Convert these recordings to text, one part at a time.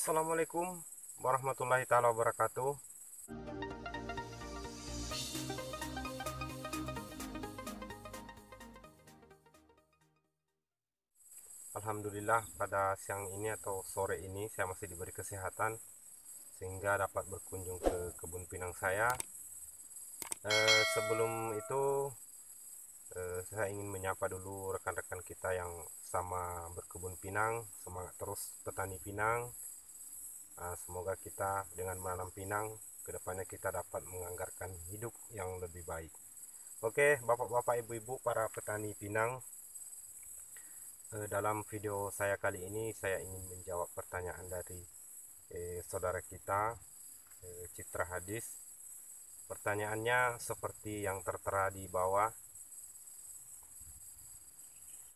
Assalamualaikum warahmatullahi taala wabarakatuh. Alhamdulillah pada siang ini atau sore ini saya masih diberi kesehatan sehingga dapat berkunjung ke kebun pinang saya. Sebelum itu saya ingin menyapa dulu rekan-rekan kita yang sama berkebun pinang. Semangat terus petani pinang. Semoga kita dengan menanam pinang kedepannya kita dapat menganggarkan hidup yang lebih baik. Oke, bapak-bapak, ibu-ibu, para petani pinang, dalam video saya kali ini saya ingin menjawab pertanyaan dari saudara kita, Citra Hadis. Pertanyaannya seperti yang tertera di bawah.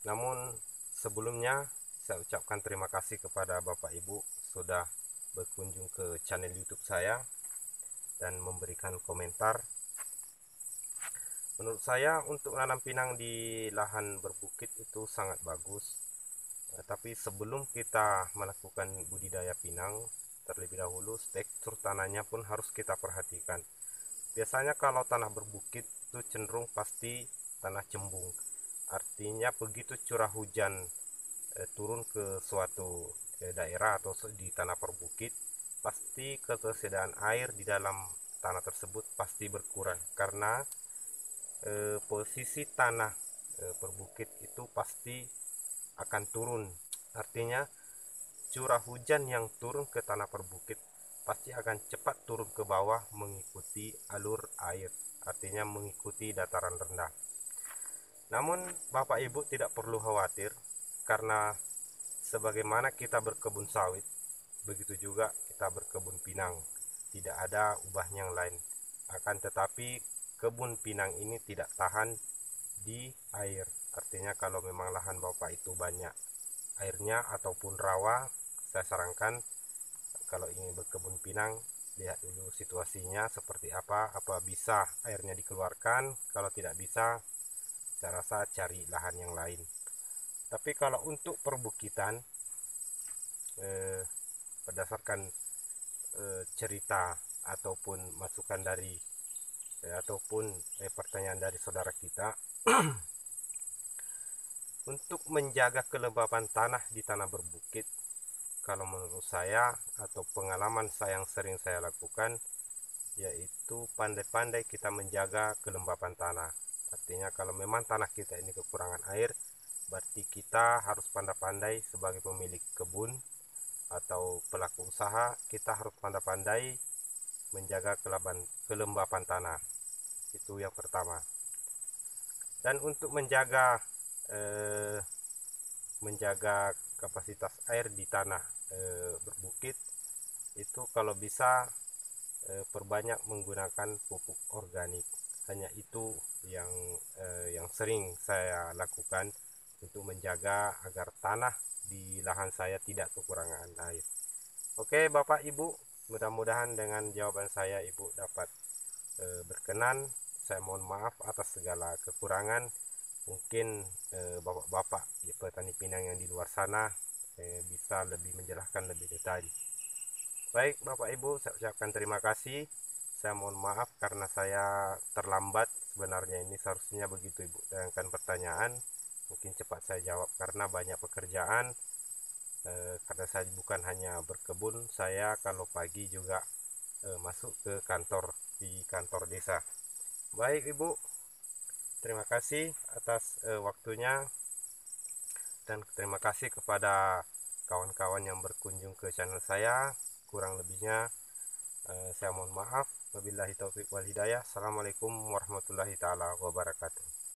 Namun sebelumnya saya ucapkan terima kasih kepada Bapak Ibu sudah berkunjung ke channel YouTube saya dan memberikan komentar. Menurut saya untuk menanam pinang di lahan berbukit itu sangat bagus. Tapi sebelum kita melakukan budidaya pinang, terlebih dahulu tekstur tanahnya pun harus kita perhatikan. Biasanya kalau tanah berbukit itu cenderung pasti tanah cembung. Artinya begitu curah hujan turun ke suatu daerah atau di tanah berbukit, pasti ketersediaan air di dalam tanah tersebut pasti berkurang karena posisi tanah berbukit itu pasti akan turun. Artinya curah hujan yang turun ke tanah berbukit pasti akan cepat turun ke bawah mengikuti alur air, artinya mengikuti dataran rendah. Namun Bapak Ibu tidak perlu khawatir, karena sebagaimana kita berkebun sawit, begitu juga kita berkebun pinang, tidak ada ubahnya yang lain. Akan tetapi kebun pinang ini tidak tahan di air. Artinya kalau memang lahan Bapak itu banyak airnya ataupun rawa, saya sarankan kalau ingin berkebun pinang, lihat dulu situasinya seperti apa bisa airnya dikeluarkan. Kalau tidak bisa, saya rasa cari lahan yang lain. Tapi kalau untuk perbukitan, berdasarkan cerita ataupun masukan dari ataupun pertanyaan dari saudara kita, untuk menjaga kelembapan tanah di tanah berbukit, kalau menurut saya atau pengalaman saya yang sering saya lakukan, yaitu pandai-pandai kita menjaga kelembapan tanah. Artinya kalau memang tanah kita ini kekurangan air, berarti kita harus pandai-pandai sebagai pemilik kebun atau pelaku usaha, kita harus pandai-pandai menjaga kelembapan tanah. Itu yang pertama. Dan untuk menjaga kapasitas air di tanah berbukit, itu kalau bisa perbanyak menggunakan pupuk organik. Hanya itu yang sering saya lakukan untuk menjaga agar tanah di lahan saya tidak kekurangan air. Oke Bapak Ibu, mudah-mudahan dengan jawaban saya Ibu dapat berkenan. Saya mohon maaf atas segala kekurangan. Mungkin bapak-bapak petani pinang yang di luar sana bisa lebih menjelaskan lebih detail. Baik Bapak Ibu, saya ucapkan terima kasih. Saya mohon maaf karena saya terlambat. Sebenarnya ini seharusnya begitu Ibu. Dengan pertanyaan mungkin cepat saya jawab karena banyak pekerjaan. Karena saya bukan hanya berkebun, saya kalau pagi juga masuk ke kantor di kantor desa. Baik Ibu, terima kasih atas waktunya dan terima kasih kepada kawan-kawan yang berkunjung ke channel saya. Kurang lebihnya saya mohon maaf. Wabillahi taufiq wal hidayah. Assalamualaikum warahmatullahi taala wabarakatuh.